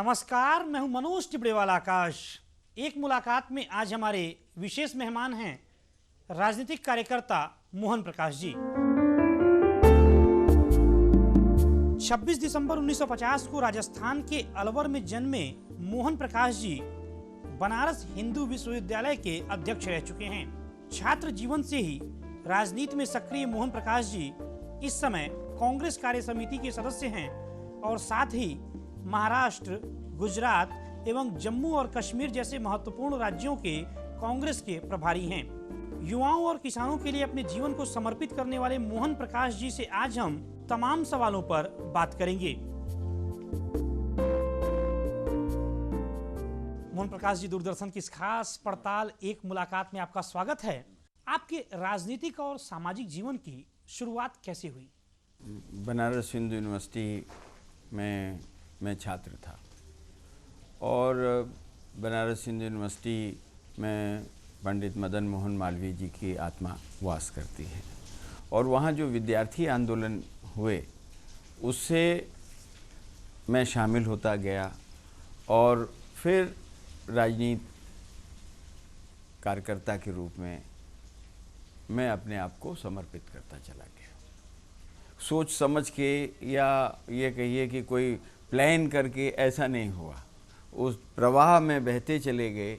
नमस्कार, मैं हूं मनोज टिबड़ेवाला आकाश। एक मुलाकात में आज हमारे विशेष मेहमान हैं राजनीतिक कार्यकर्ता मोहन प्रकाश जी। 26 दिसंबर 1950 को राजस्थान के अलवर में जन्मे मोहन प्रकाश जी बनारस हिंदू विश्वविद्यालय के अध्यक्ष रह चुके हैं। छात्र जीवन से ही राजनीति में सक्रिय मोहन प्रकाश जी इस समय कांग्रेस कार्य समिति के सदस्य हैं और साथ ही महाराष्ट्र, गुजरात एवं जम्मू और कश्मीर जैसे महत्वपूर्ण राज्यों के कांग्रेस के प्रभारी हैं। युवाओं और किसानों के लिए अपने जीवन को समर्पित करने वाले मोहन प्रकाश जी से आज हम तमाम सवालों पर बात करेंगे। मोहन प्रकाश जी, दूरदर्शन की इस खास पड़ताल एक मुलाकात में आपका स्वागत है। आपके राजनीतिक और सामाजिक जीवन की शुरुआत कैसे हुई? बनारस हिंदू यूनिवर्सिटी में मैं छात्र था और बनारस हिंदू यूनिवर्सिटी में पंडित मदन मोहन मालवीय जी की आत्मा वास करती है और वहाँ जो विद्यार्थी आंदोलन हुए उससे मैं शामिल होता गया और फिर राजनीति कार्यकर्ता के रूप में मैं अपने आप को समर्पित करता चला गया। सोच समझ के या ये कहिए कि कोई प्लान करके ऐसा नहीं हुआ, उस प्रवाह में बहते चले गए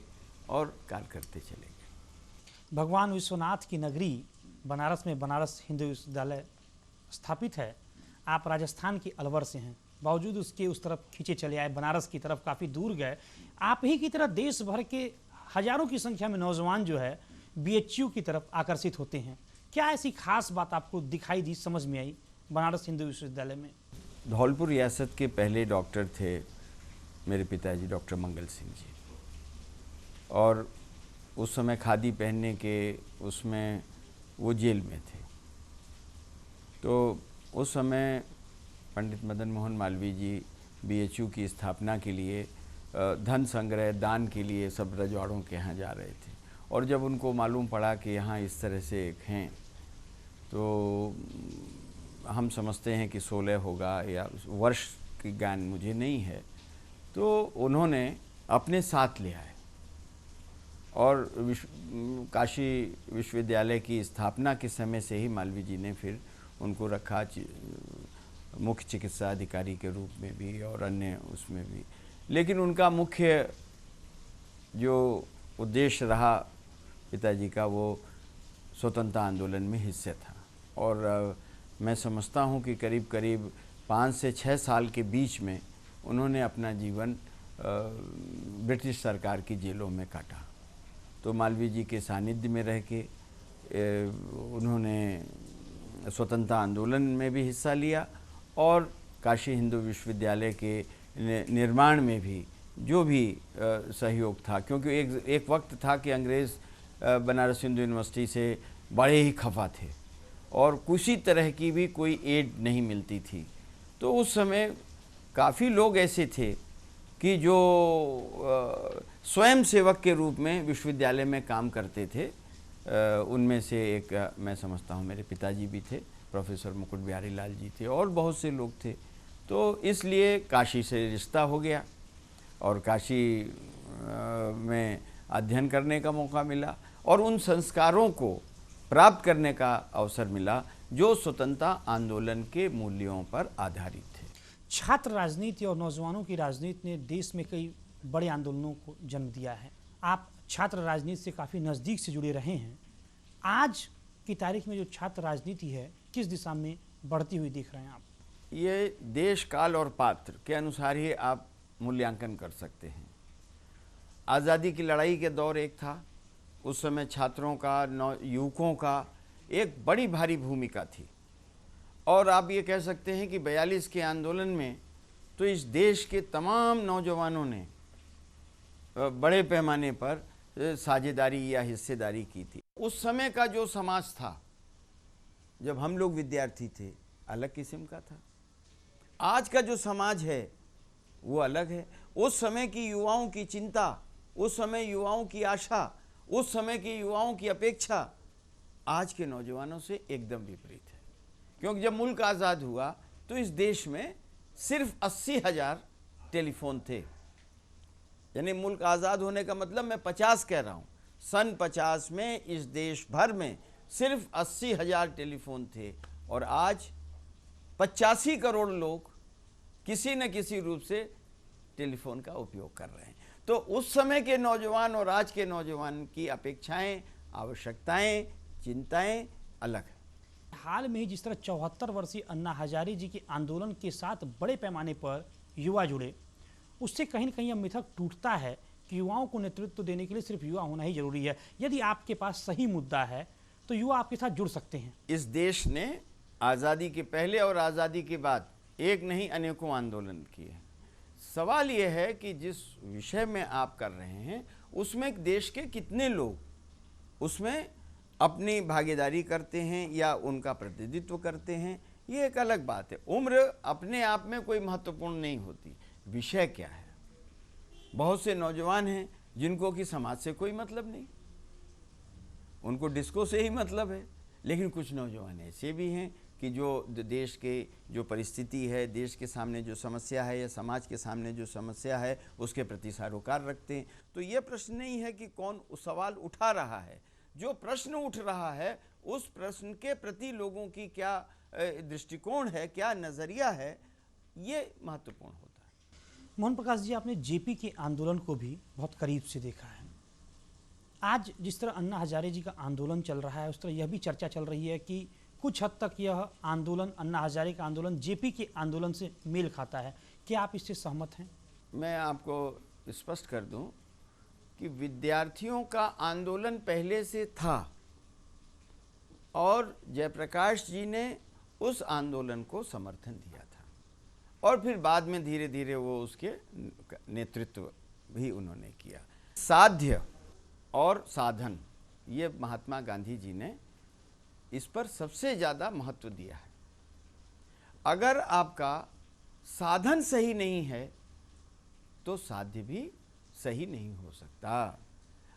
और कार्य करते चले गए। भगवान विश्वनाथ की नगरी बनारस में बनारस हिंदू विश्वविद्यालय स्थापित है। आप राजस्थान के अलवर से हैं, बावजूद उसके उस तरफ खींचे चले आए, बनारस की तरफ काफ़ी दूर गए। आप ही की तरह देश भर के हजारों की संख्या में नौजवान जो है बीएचयू की तरफ आकर्षित होते हैं। क्या ऐसी खास बात आपको दिखाई दी, समझ में आई बनारस हिंदू विश्वविद्यालय में? धौलपुर रियासत के पहले डॉक्टर थे मेरे पिताजी, डॉक्टर मंगल सिंह जी, और उस समय खादी पहनने के उसमें वो जेल में थे। तो उस समय पंडित मदन मोहन मालवीय जी बीएचयू की स्थापना के लिए धन संग्रह दान के लिए सब रजवाड़ों के यहाँ जा रहे थे और जब उनको मालूम पड़ा कि यहाँ इस तरह से एक हैं तो हम समझते हैं कि 16 होगा या वर्ष की ज्ञान मुझे नहीं है, तो उन्होंने अपने साथ ले आए और काशी विश्वविद्यालय की स्थापना के समय से ही मालवीय जी ने फिर उनको रखा मुख्य चिकित्सा अधिकारी के रूप में भी और अन्य उसमें भी। लेकिन उनका मुख्य जो उद्देश्य रहा पिताजी का वो स्वतंत्रता आंदोलन में हिस्सा था और मैं समझता हूँ कि करीब करीब 5 से 6 साल के बीच में उन्होंने अपना जीवन ब्रिटिश सरकार की जेलों में काटा। तो मालवीय जी के सानिध्य में रह के उन्होंने स्वतंत्रता आंदोलन में भी हिस्सा लिया और काशी हिंदू विश्वविद्यालय के निर्माण में भी जो भी सहयोग था, क्योंकि एक वक्त था कि अंग्रेज़ बनारस हिंदू यूनिवर्सिटी से बड़े ही खफा थे और किसी तरह की भी कोई एड नहीं मिलती थी। तो उस समय काफ़ी लोग ऐसे थे कि जो स्वयं सेवक के रूप में विश्वविद्यालय में काम करते थे। उनमें से एक मैं समझता हूँ मेरे पिताजी भी थे, प्रोफेसर मुकुट बिहारी लाल जी थे और बहुत से लोग थे। तो इसलिए काशी से रिश्ता हो गया और काशी में अध्ययन करने का मौका मिला और उन संस्कारों को प्राप्त करने का अवसर मिला जो स्वतंत्रता आंदोलन के मूल्यों पर आधारित थे। छात्र राजनीति और नौजवानों की राजनीति ने देश में कई बड़े आंदोलनों को जन्म दिया है। आप छात्र राजनीति से काफ़ी नज़दीक से जुड़े रहे हैं। आज की तारीख में जो छात्र राजनीति है किस दिशा में बढ़ती हुई देख रहे हैं आप? ये देश काल और पात्र के अनुसार ही आप मूल्यांकन कर सकते हैं। आज़ादी की लड़ाई के दौर एक था, उस समय छात्रों का युवकों का एक बड़ी भारी भूमिका थी और आप ये कह सकते हैं कि 42 के आंदोलन में तो इस देश के तमाम नौजवानों ने बड़े पैमाने पर साझेदारी या हिस्सेदारी की थी। उस समय का जो समाज था जब हम लोग विद्यार्थी थे अलग किस्म का था, आज का जो समाज है वो अलग है। उस समय की युवाओं की चिंता, उस समय युवाओं की आशा, उस समय की युवाओं की अपेक्षा आज के नौजवानों से एकदम विपरीत है। क्योंकि जब मुल्क आज़ाद हुआ तो इस देश में सिर्फ 80,000 टेलीफोन थे यानी मुल्क आज़ाद होने का मतलब मैं 50 कह रहा हूँ। सन 50 में इस देश भर में सिर्फ 80,000 टेलीफोन थे और आज 85 करोड़ लोग किसी न किसी रूप से टेलीफोन का उपयोग कर रहे हैं। तो उस समय के नौजवान और आज के नौजवान की अपेक्षाएं, आवश्यकताएं, चिंताएं अलग है। हाल में ही जिस तरह 74 वर्षीय अन्ना हजारे जी के आंदोलन के साथ बड़े पैमाने पर युवा जुड़े, उससे कहीं न कहीं यह मिथक टूटता है कि युवाओं को नेतृत्व देने के लिए सिर्फ युवा होना ही जरूरी है। यदि आपके पास सही मुद्दा है तो युवा आपके साथ जुड़ सकते हैं। इस देश ने आज़ादी के पहले और आज़ादी के बाद एक नहीं अनेकों आंदोलन किए। सवाल यह है कि जिस विषय में आप कर रहे हैं उसमें देश के कितने लोग उसमें अपनी भागीदारी करते हैं या उनका प्रतिनिधित्व करते हैं, ये एक अलग बात है। उम्र अपने आप में कोई महत्वपूर्ण नहीं होती, विषय क्या है। बहुत से नौजवान हैं जिनको कि समाज से कोई मतलब नहीं, उनको डिस्को से ही मतलब है। लेकिन कुछ नौजवान ऐसे भी हैं कि जो देश के जो परिस्थिति है, देश के सामने जो समस्या है या समाज के सामने जो समस्या है उसके प्रति सरोकार रखते हैं। तो ये प्रश्न नहीं है कि कौन उस सवाल उठा रहा है, जो प्रश्न उठ रहा है उस प्रश्न के प्रति लोगों की क्या दृष्टिकोण है, क्या नज़रिया है, ये महत्वपूर्ण होता है। मोहन प्रकाश जी, आपने जेपी के आंदोलन को भी बहुत करीब से देखा है। आज जिस तरह अन्ना हजारे जी का आंदोलन चल रहा है उस तरह यह भी चर्चा चल रही है कि कुछ हद तक यह आंदोलन, अन्ना हजारे का आंदोलन जेपी के आंदोलन से मेल खाता है। क्या आप इससे सहमत हैं? मैं आपको स्पष्ट कर दूं कि विद्यार्थियों का आंदोलन पहले से था और जयप्रकाश जी ने उस आंदोलन को समर्थन दिया था और फिर बाद में धीरे धीरे वो उसके नेतृत्व भी उन्होंने किया। साध्य और साधन, ये महात्मा गांधी जी ने इस पर सबसे ज़्यादा महत्व दिया है। अगर आपका साधन सही नहीं है तो साध्य भी सही नहीं हो सकता।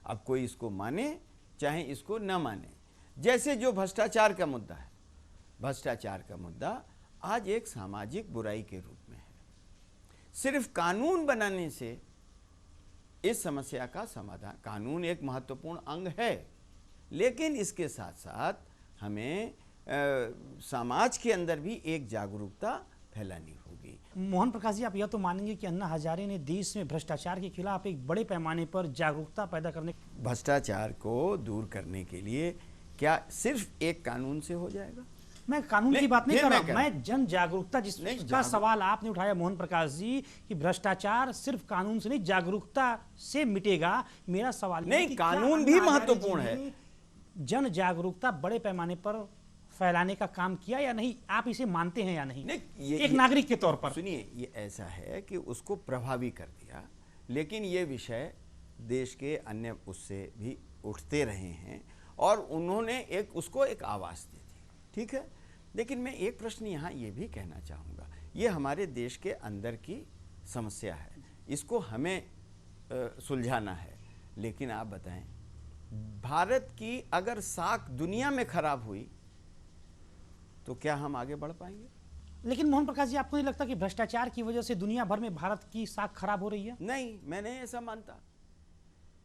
अब कोई इसको माने चाहे इसको न माने, जैसे जो भ्रष्टाचार का मुद्दा है, भ्रष्टाचार का मुद्दा आज एक सामाजिक बुराई के रूप में है। सिर्फ कानून बनाने से इस समस्या का समाधान, कानून एक महत्वपूर्ण अंग है, लेकिन इसके साथ साथ हमें समाज के अंदर भी एक जागरूकता फैलानी होगी। मोहन प्रकाश जी, आप यह तो मानेंगे कि अन्ना हजारे ने देश में भ्रष्टाचार के खिलाफ एक बड़े पैमाने पर जागरूकता पैदा करने, भ्रष्टाचार को दूर करने के लिए क्या सिर्फ एक कानून से हो जाएगा? मैं कानून की बात नहीं कर रहा, मैं जन जागरूकता जिसका सवाल आपने उठाया मोहन प्रकाश जी कि भ्रष्टाचार सिर्फ कानून से नहीं जागरूकता से मिटेगा। मेरा सवाल नहीं, कानून भी महत्वपूर्ण है। जन जागरूकता बड़े पैमाने पर फैलाने का काम किया या नहीं, आप इसे मानते हैं या नहीं? एक नागरिक के तौर पर सुनिए, ये ऐसा है कि उसको प्रभावी कर दिया, लेकिन ये विषय देश के अन्य उससे भी उठते रहे हैं और उन्होंने उसको एक आवाज़ दी थी, ठीक है। लेकिन मैं एक प्रश्न यहाँ ये भी कहना चाहूँगा, ये हमारे देश के अंदर की समस्या है, इसको हमें सुलझाना है। लेकिन आप बताएं, भारत की अगर साख दुनिया में खराब हुई तो क्या हम आगे बढ़ पाएंगे? लेकिन मोहन प्रकाश जी, आपको नहीं लगता कि भ्रष्टाचार की वजह से दुनिया भर में भारत की साख खराब हो रही है? नहीं, मैं नहीं ऐसा मानता।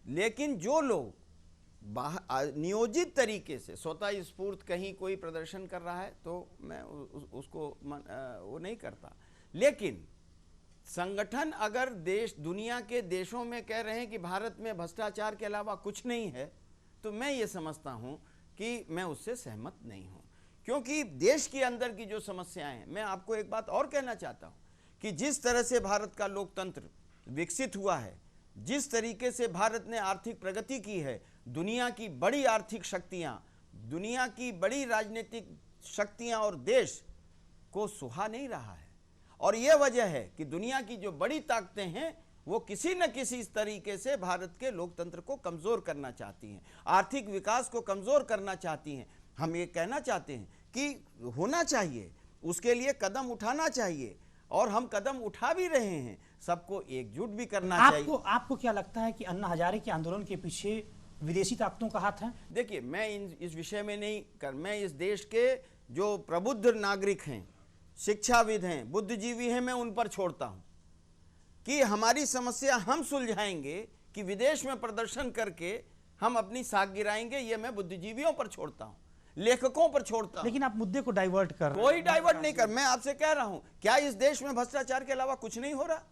लेकिन जो लोग नियोजित तरीके से स्वतः स्फूर्त कहीं कोई प्रदर्शन कर रहा है तो मैं उसको वो नहीं करता। लेकिन संगठन अगर दुनिया के देशों में कह रहे हैं कि भारत में भ्रष्टाचार के अलावा कुछ नहीं है, तो मैं ये समझता हूं कि मैं उससे सहमत नहीं हूं, क्योंकि देश के अंदर की जो समस्याएं हैं। मैं आपको एक बात और कहना चाहता हूं कि जिस तरह से भारत का लोकतंत्र विकसित हुआ है, जिस तरीके से भारत ने आर्थिक प्रगति की है, दुनिया की बड़ी आर्थिक शक्तियां, दुनिया की बड़ी राजनीतिक शक्तियां और देश को सुहा नहीं रहा है। और यह वजह है कि दुनिया की जो बड़ी ताकतें हैं वो किसी न किसी तरीके से भारत के लोकतंत्र को कमज़ोर करना चाहती हैं, आर्थिक विकास को कमज़ोर करना चाहती हैं। हम ये कहना चाहते हैं कि होना चाहिए, उसके लिए कदम उठाना चाहिए और हम कदम उठा भी रहे हैं, सबको एकजुट भी करना चाहिए। आपको क्या लगता है कि अन्ना हजारे के आंदोलन के पीछे विदेशी ताकतों का हाथ है? देखिए, मैं इस विषय में मैं इस देश के जो प्रबुद्ध नागरिक हैं, शिक्षाविद हैं, बुद्धिजीवी हैं, मैं उन पर छोड़ता हूं। कि हमारी समस्या हम सुलझाएंगे कि विदेश में प्रदर्शन करके हम अपनी साख गिराएंगे, ये मैं बुद्धिजीवियों पर छोड़ता हूं, लेखकों पर छोड़ता हूं। लेकिन आप मुद्दे को डाइवर्ट कर रहे हैं। कोई डाइवर्ट नहीं कर, मैं आपसे कह रहा हूं, क्या इस देश में भ्रष्टाचार के अलावा कुछ नहीं हो रहा?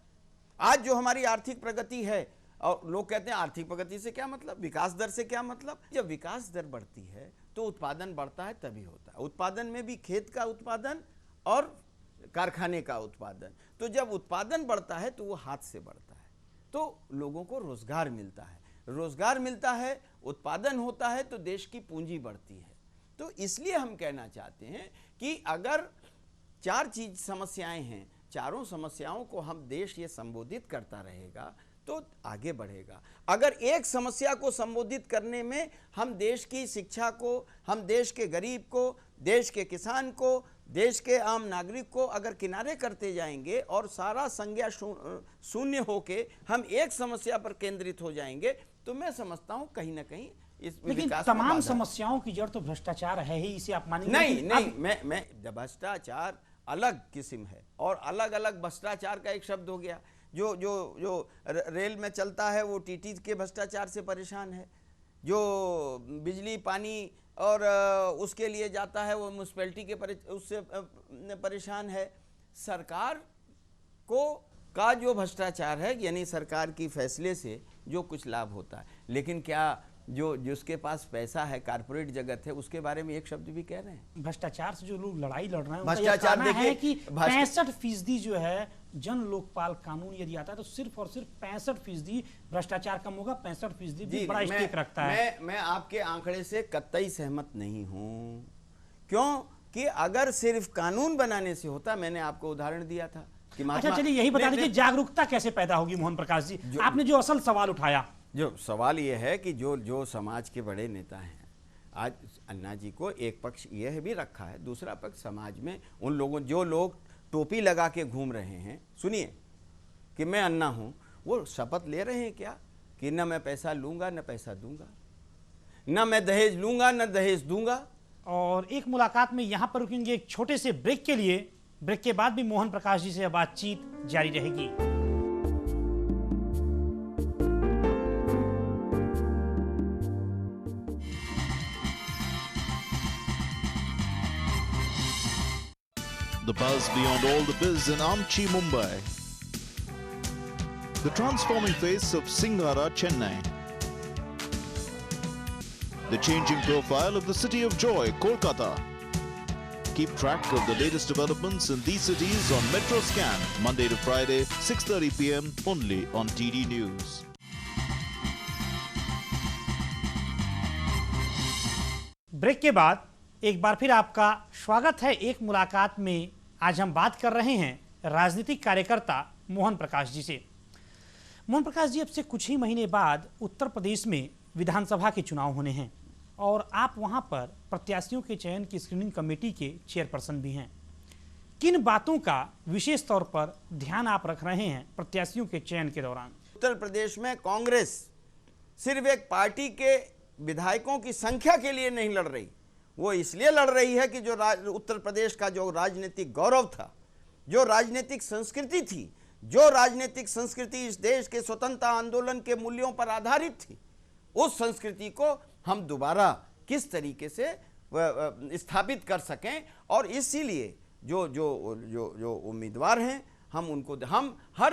आज जो हमारी आर्थिक प्रगति है, और लोग कहते हैं आर्थिक प्रगति से क्या मतलब, विकास दर से क्या मतलब? जब विकास दर बढ़ती है तो उत्पादन बढ़ता है, तभी होता है। उत्पादन में भी खेत का उत्पादन और कारखाने का उत्पादन। तो जब उत्पादन बढ़ता है तो वो हाथ से बढ़ता है, तो लोगों को रोजगार मिलता है, रोजगार मिलता है, उत्पादन होता है, तो देश की पूंजी बढ़ती है। तो इसलिए हम कहना चाहते हैं कि अगर चार चीज समस्याएं हैं, चारों समस्याओं को हम देश ये संबोधित करता रहेगा तो आगे बढ़ेगा। अगर एक समस्या को संबोधित करने में हम देश की शिक्षा को, हम देश के गरीब को, देश के किसान को, देश के आम नागरिक को अगर किनारे करते जाएंगे और सारा संज्ञा शून्य होके हम एक समस्या पर केंद्रित हो जाएंगे, तो मैं समझता हूं कहीं ना कहीं इस लेकिन तमाम समस्याओं की जड़ तो भ्रष्टाचार है ही, इसे आप मानेंगे? नहीं, मैं भ्रष्टाचार अलग किस्म है और अलग अलग भ्रष्टाचार का एक शब्द हो गया। जो रेल में चलता है वो टीटी के भ्रष्टाचार से परेशान है, जो बिजली पानी और उसके लिए जाता है वो म्यूनसिपैलिटी के उससे परेशान है। सरकार का जो भ्रष्टाचार है, यानी सरकार की फैसले से जो कुछ लाभ होता है, लेकिन क्या जो जिसके पास पैसा है, कारपोरेट जगत है, उसके बारे में एक शब्द भी कह रहे हैं? भ्रष्टाचार से जो लोग लड़ाई लड़ रहे हैं, भ्रष्टाचार देखिए कि 65% जो है जन लोकपाल कानून यदि आता है तो सिर्फ और सिर्फ 65% भ्रष्टाचार कम होगा। 65% भी बड़ा स्टेक रखता है। मैं आपके आंकड़े से कतई सहमत नहीं हूं, क्यों कि अगर सिर्फ कानून बनाने से होता, मैंने आपको उदाहरण दिया था कि अच्छा चलिए यही बता दीजिए, जागरूकता कैसे पैदा होगी मोहन प्रकाश जी? आपने जो असल सवाल उठाया, जो सवाल ये है कि जो समाज के बड़े नेता हैं, आज अन्ना जी को एक पक्ष यह भी रखा है, दूसरा पक्ष समाज में उन लोगों, जो लोग टोपी लगा के घूम रहे हैं, सुनिए, कि मैं अन्ना हूं, वो शपथ ले रहे हैं क्या कि न मैं पैसा लूंगा न पैसा दूंगा, न मैं दहेज लूंगा न दहेज दूंगा। और एक मुलाकात में यहां पर रुकेंगे एक छोटे से ब्रेक के लिए। ब्रेक के बाद भी मोहन प्रकाश जी से बातचीत जारी रहेगी। The buzz beyond all the biz in Amchi, Mumbai. The transforming face of Singara, Chennai. The changing profile of the city of joy, Kolkata. Keep track of the latest developments in these cities on Metro Scan, Monday to Friday, 6:30 p.m. only on TD News. Break के बाद एक बार फिर आपका स्वागत है एक मुलाकात में। आज हम बात कर रहे हैं राजनीतिक कार्यकर्ता मोहन प्रकाश जी से। मोहन प्रकाश जी, अब से कुछ ही महीने बाद उत्तर प्रदेश में विधानसभा के चुनाव होने हैं और आप वहां पर प्रत्याशियों के चयन की स्क्रीनिंग कमेटी के चेयरपर्सन भी हैं। किन बातों का विशेष तौर पर ध्यान आप रख रहे हैं प्रत्याशियों के चयन के दौरान? उत्तर प्रदेश में कांग्रेस सिर्फ एक पार्टी के विधायकों की संख्या के लिए नहीं लड़ रही, वो इसलिए लड़ रही है कि जो उत्तर प्रदेश का जो राजनीतिक गौरव था, जो राजनीतिक संस्कृति थी, जो राजनीतिक संस्कृति इस देश के स्वतंत्रता आंदोलन के मूल्यों पर आधारित थी, उस संस्कृति को हम दोबारा किस तरीके से स्थापित कर सकें। और इसीलिए जो जो जो जो उम्मीदवार हैं, हम हर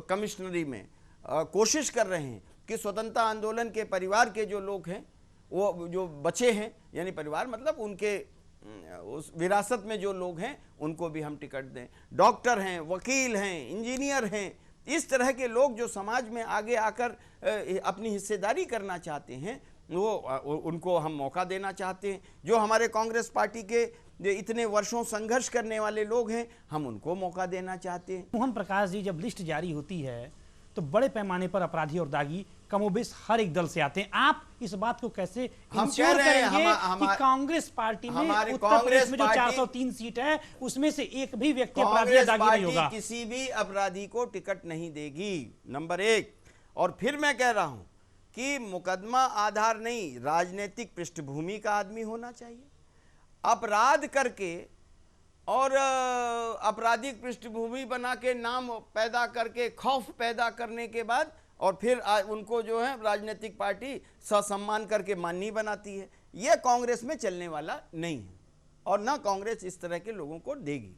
कमिश्नरी में कोशिश कर रहे हैं कि स्वतंत्रता आंदोलन के परिवार के जो लोग हैं, वो जो बचे हैं, यानी परिवार मतलब उनके उस विरासत में जो लोग हैं, उनको भी हम टिकट दें। डॉक्टर हैं, वकील हैं, इंजीनियर हैं, इस तरह के लोग जो समाज में आगे आकर अपनी हिस्सेदारी करना चाहते हैं, वो उनको हम मौका देना चाहते हैं। जो हमारे कांग्रेस पार्टी के इतने वर्षों संघर्ष करने वाले लोग हैं, हम उनको मौका देना चाहते हैं। मोहन प्रकाश जी, जब लिस्ट जारी होती है तो बड़े पैमाने पर अपराधी और दागी कमोबेश हर एक दल से आते हैं। आप इस बात को कैसे इंश्योर करेंगे कि कांग्रेस पार्टी में उत्तर प्रदेश में जो 403 सीट है उसमें से एक भी व्यक्ति अपराधी या दागी नहीं होगा? किसी भी अपराधी को टिकट नहीं देगी, नंबर एक। और फिर मैं कह रहा हूं कि मुकदमा आधार नहीं, राजनीतिक पृष्ठभूमि का आदमी होना चाहिए। अपराध करके और आपराधिक पृष्ठभूमि बना के नाम पैदा करके खौफ पैदा करने के बाद और फिर उनको जो है राजनीतिक पार्टी ससम्मान करके माननीय बनाती है। ये कांग्रेस में चलने वाला नहीं है और ना कांग्रेस इस तरह के लोगों को देगी।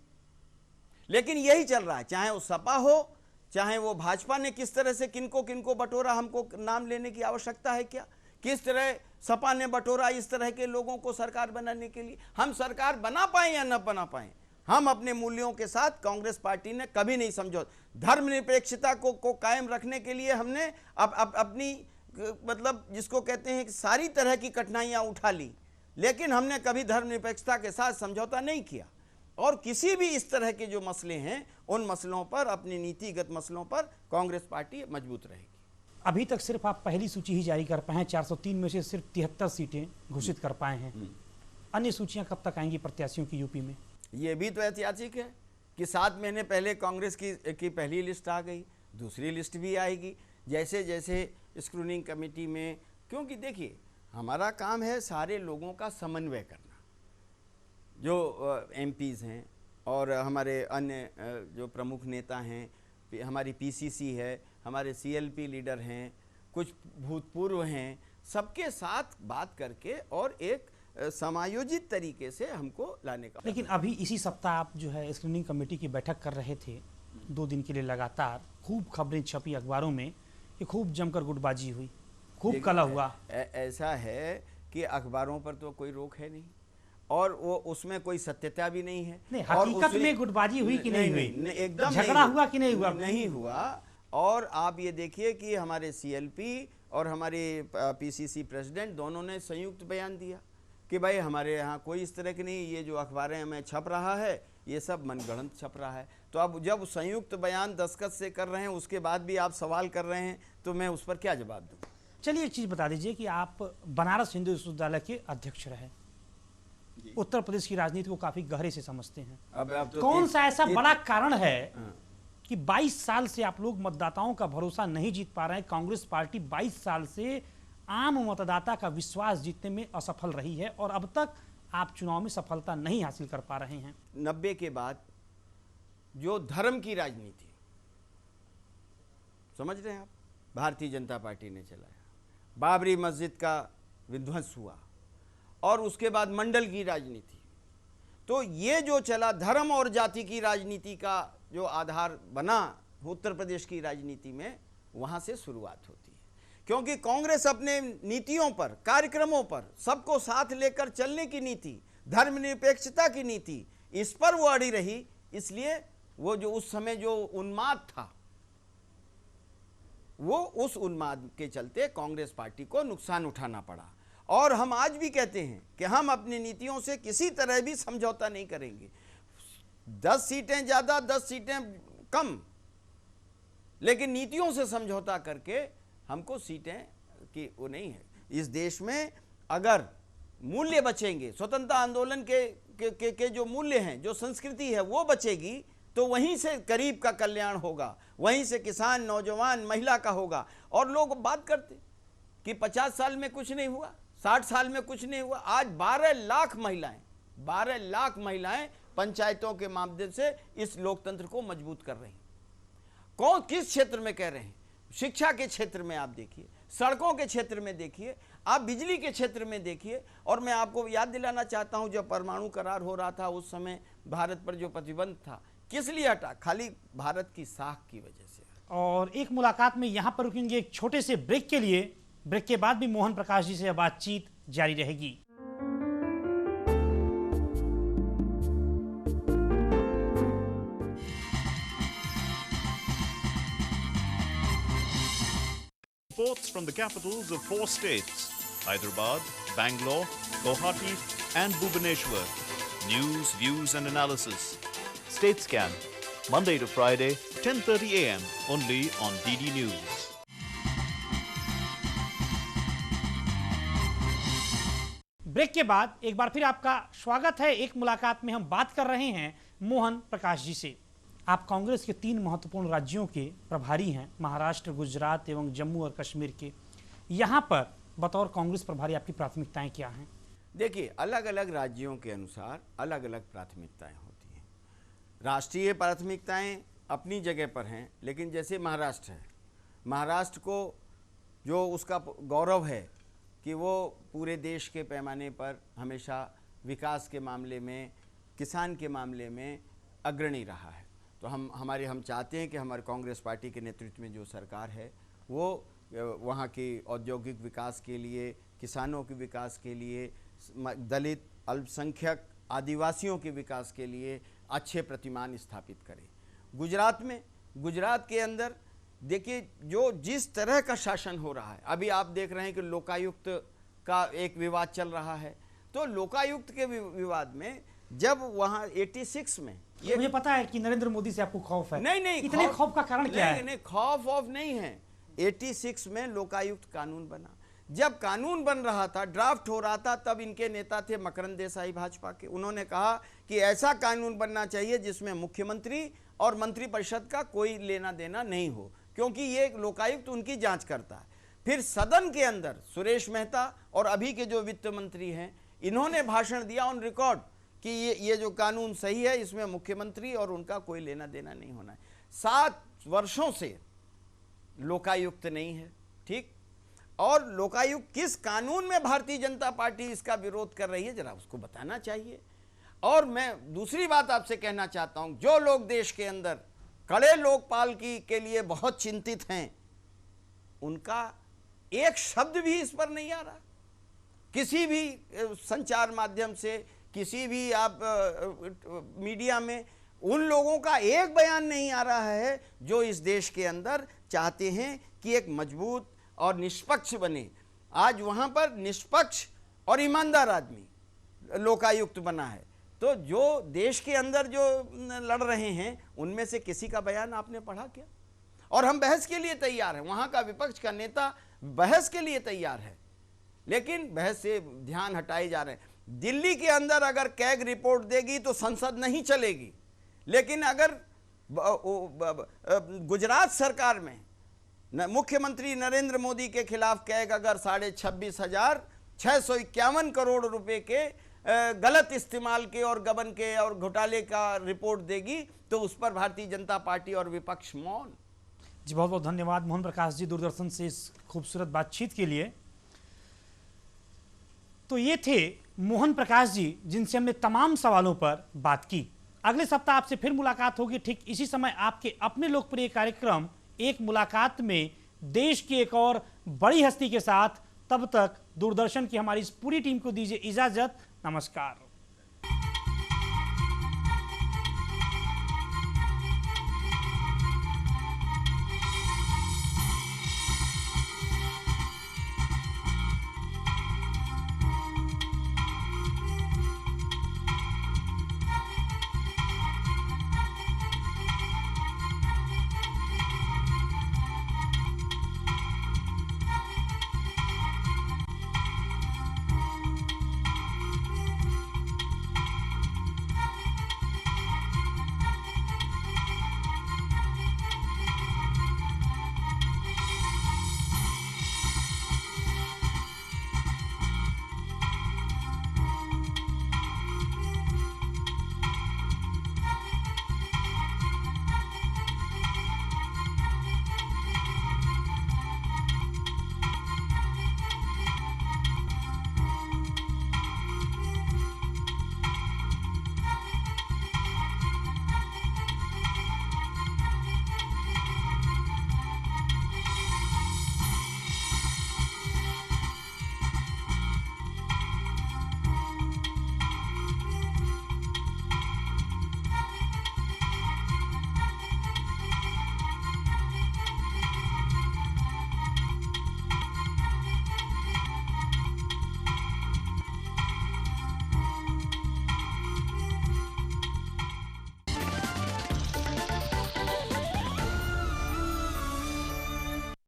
लेकिन यही चल रहा है, चाहे वो सपा हो चाहे वो भाजपा ने किस तरह से किनको किनको बटोरा, हमको नाम लेने की आवश्यकता है क्या? किस तरह सपा ने बटोरा इस तरह के लोगों को सरकार बनाने के लिए। हम सरकार बना पाए या न बना पाए, हम अपने मूल्यों के साथ कांग्रेस पार्टी ने कभी नहीं समझौता। धर्मनिरपेक्षता को कायम रखने के लिए हमने अपनी मतलब जिसको कहते हैं सारी तरह की कठिनाइयां उठा ली, लेकिन हमने कभी धर्मनिरपेक्षता के साथ समझौता नहीं किया। और किसी भी इस तरह के जो मसले हैं उन मसलों पर, अपनी नीतिगत मसलों पर कांग्रेस पार्टी मजबूत रहेगी। अभी तक सिर्फ आप पहली सूची ही जारी कर पाए हैं, 403 में से सिर्फ 73 सीटें घोषित कर पाए हैं। अन्य सूचियां कब तक आएंगी प्रत्याशियों की यूपी में? ये भी तो ऐतिहासिक है कि 7 महीने पहले कांग्रेस की पहली लिस्ट आ गई, दूसरी लिस्ट भी आएगी जैसे जैसे स्क्रूनिंग कमेटी में। क्योंकि देखिए हमारा काम है सारे लोगों का समन्वय करना, जो एमपीज़ हैं और हमारे अन्य जो प्रमुख नेता हैं, हमारी पीसीसी है, हमारे सीएलपी लीडर हैं, कुछ भूतपूर्व हैं, सबके साथ बात करके और एक समायोजित तरीके से हमको लाने का। लेकिन अभी इसी सप्ताह आप जो है स्क्रीनिंग कमेटी की बैठक कर रहे थे, 2 दिन के लिए लगातार खूब खबरें छपी अखबारों में कि खूब जमकर गुटबाजी हुई, खूब कला हुआ। ऐसा है कि अखबारों पर तो कोई रोक है नहीं और वो उसमें कोई सत्यता भी नहीं है। नहीं, हकीकत में गुटबाजी हुई कि नहीं हुई, एकदम झगड़ा हुआ कि नहीं हुआ? नहीं हुआ। और आप ये देखिए कि हमारे सीएलपी और हमारे पीसीसी प्रेसिडेंट दोनों ने संयुक्त बयान दिया कि भाई हमारे यहाँ कोई इस तरह की नहीं, ये जो अखबारें हमें छप रहा है ये सब मनगढ़ंत छप रहा है। तो अब जब संयुक्त बयान दस्तखत से कर रहे हैं उसके बाद भी आप सवाल कर रहे हैं तो मैं उस पर क्या जवाब दूँ? चलिए एक चीज़ बता दीजिए कि आप बनारस हिंदू विश्वविद्यालय के अध्यक्ष रहे, उत्तर प्रदेश की राजनीति को काफी गहरे से समझते हैं। अब तो कौन सा ऐसा बड़ा कारण है कि 22 साल से आप लोग मतदाताओं का भरोसा नहीं जीत पा रहे हैं? कांग्रेस पार्टी 22 साल से आम मतदाता का विश्वास जीतने में असफल रही है और अब तक आप चुनाव में सफलता नहीं हासिल कर पा रहे हैं। 90 के बाद जो धर्म की राजनीति, समझ रहे हैं आप, भारतीय जनता पार्टी ने चलाया, बाबरी मस्जिद का विध्वंस हुआ और उसके बाद मंडल की राजनीति, तो ये जो चला धर्म और जाति की राजनीति का जो आधार बना उत्तर प्रदेश की राजनीति में, वहाँ से शुरुआत होती है। क्योंकि कांग्रेस अपने नीतियों पर, कार्यक्रमों पर, सबको साथ लेकर चलने की नीति, धर्मनिरपेक्षता की नीति, इस पर वो अड़ी रही। इसलिए वो जो उस समय जो उन्माद था, वो उस उन्माद के चलते कांग्रेस पार्टी को नुकसान उठाना पड़ा। और हम आज भी कहते हैं कि हम अपनी नीतियों से किसी तरह भी समझौता नहीं करेंगे। 10 सीटें ज़्यादा 10 सीटें कम, लेकिन नीतियों से समझौता करके हमको सीटें की वो नहीं है। इस देश में अगर मूल्य बचेंगे, स्वतंत्रता आंदोलन के जो मूल्य हैं, जो संस्कृति है वो बचेगी, तो वहीं से गरीब का कल्याण होगा, वहीं से किसान, नौजवान, महिला का होगा। और लोग बात करते कि 50 साल में कुछ नहीं हुआ, 60 साल में कुछ नहीं हुआ। आज 12 लाख महिलाएं पंचायतों के माध्यम से इस लोकतंत्र को मजबूत कर रही हैं। कौन किस क्षेत्र में कह रहे हैं? शिक्षा के क्षेत्र में आप देखिए, सड़कों के क्षेत्र में देखिए, आप बिजली के क्षेत्र में देखिए। और मैं आपको याद दिलाना चाहता हूं, जब परमाणु करार हो रहा था उस समय भारत पर जो प्रतिबंध था, किस लिए हटा? खाली भारत की साख की वजह से। और एक मुलाकात में यहां पर रुकेंगे एक छोटे से ब्रेक के लिए। ब्रेक के बाद भी मोहन प्रकाश जी से बातचीत जारी रहेगी। Reports from the capitals of 4 states, Hyderabad, Bangalore, Guwahati and Bhubaneswar. News, views and analysis. State Scan, Monday to Friday, 10:30 a.m. only on DD News. Break के बाद एक बार फिर आपका स्वागत है। एक मुलाकात में हम बात कर रहे हैं मोहन प्रकाश जी से। आप कांग्रेस के 3 महत्वपूर्ण राज्यों के प्रभारी हैं, महाराष्ट्र, गुजरात एवं जम्मू और कश्मीर के। यहाँ पर बतौर कांग्रेस प्रभारी आपकी प्राथमिकताएं क्या हैं? देखिए, अलग अलग राज्यों के अनुसार अलग अलग प्राथमिकताएं होती हैं। राष्ट्रीय प्राथमिकताएं अपनी जगह पर हैं, लेकिन जैसे महाराष्ट्र है, महाराष्ट्र को जो उसका गौरव है कि वो पूरे देश के पैमाने पर हमेशा विकास के मामले में, किसान के मामले में अग्रणी रहा है। तो हम चाहते हैं कि हमारे कांग्रेस पार्टी के नेतृत्व में जो सरकार है वो वहाँ के औद्योगिक विकास के लिए, किसानों के विकास के लिए, दलित, अल्पसंख्यक, आदिवासियों के विकास के लिए अच्छे प्रतिमान स्थापित करे। गुजरात के अंदर देखिए जो जिस तरह का शासन हो रहा है, अभी आप देख रहे हैं कि लोकायुक्त का एक विवाद चल रहा है। तो लोकायुक्त के विवाद में जब वहाँ 86 में मुझे पता है कि नरेंद्र मोदी से आपको खौफ है। नहीं, इतने खौफ का कारण क्या है? नहीं, खौफ नहीं है। 86 में लोकायुक्त कानून बना। जब कानून बन रहा था, ड्राफ्ट हो रहा था, तब इनके नेता थे मकरंद देसाई भाजपा के। उन्होंने कहा कि ऐसा कानून बनना चाहिए जिसमें मुख्यमंत्री और मंत्रिपरिषद का कोई लेना देना नहीं हो, क्योंकि ये लोकायुक्त उनकी जांच करता है। फिर सदन के अंदर सुरेश मेहता और अभी के जो वित्त मंत्री हैं, इन्होंने भाषण दिया ऑन रिकॉर्ड कि ये जो कानून सही है, इसमें मुख्यमंत्री और उनका कोई लेना देना नहीं होना है। 7 वर्षों से लोकायुक्त नहीं है, ठीक। और लोकायुक्त किस कानून में भारतीय जनता पार्टी इसका विरोध कर रही है, जरा उसको बताना चाहिए। और मैं दूसरी बात आपसे कहना चाहता हूं, जो लोग देश के अंदर कड़े लोकपाल के लिए बहुत चिंतित हैं, उनका एक शब्द भी इस पर नहीं आ रहा। किसी भी संचार माध्यम से, किसी भी आप मीडिया में उन लोगों का एक बयान नहीं आ रहा है जो इस देश के अंदर चाहते हैं कि एक मजबूत और निष्पक्ष बने। आज वहां पर निष्पक्ष और ईमानदार आदमी लोकायुक्त बना है। तो जो देश के अंदर जो लड़ रहे हैं, उनमें से किसी का बयान आपने पढ़ा क्या? और हम बहस के लिए तैयार हैं, वहां का विपक्ष का नेता बहस के लिए तैयार है, लेकिन बहस से ध्यान हटाए जा रहे हैं। दिल्ली के अंदर अगर कैग रिपोर्ट देगी तो संसद नहीं चलेगी, लेकिन अगर गुजरात सरकार में मुख्यमंत्री नरेंद्र मोदी के खिलाफ कैग अगर 26,651 करोड़ रुपए के गलत इस्तेमाल के और गबन के और घोटाले का रिपोर्ट देगी, तो उस पर भारतीय जनता पार्टी और विपक्ष मौन। जी बहुत बहुत धन्यवाद मोहन प्रकाश जी, दूरदर्शन से इस खूबसूरत बातचीत के लिए। तो ये थे मोहन प्रकाश जी, जिनसे हमने तमाम सवालों पर बात की। अगले सप्ताह आपसे फिर मुलाकात होगी, ठीक इसी समय आपके अपने लोकप्रिय कार्यक्रम एक मुलाकात में, देश की एक और बड़ी हस्ती के साथ। तब तक दूरदर्शन की हमारी इस पूरी टीम को दीजिए इजाजत। नमस्कार।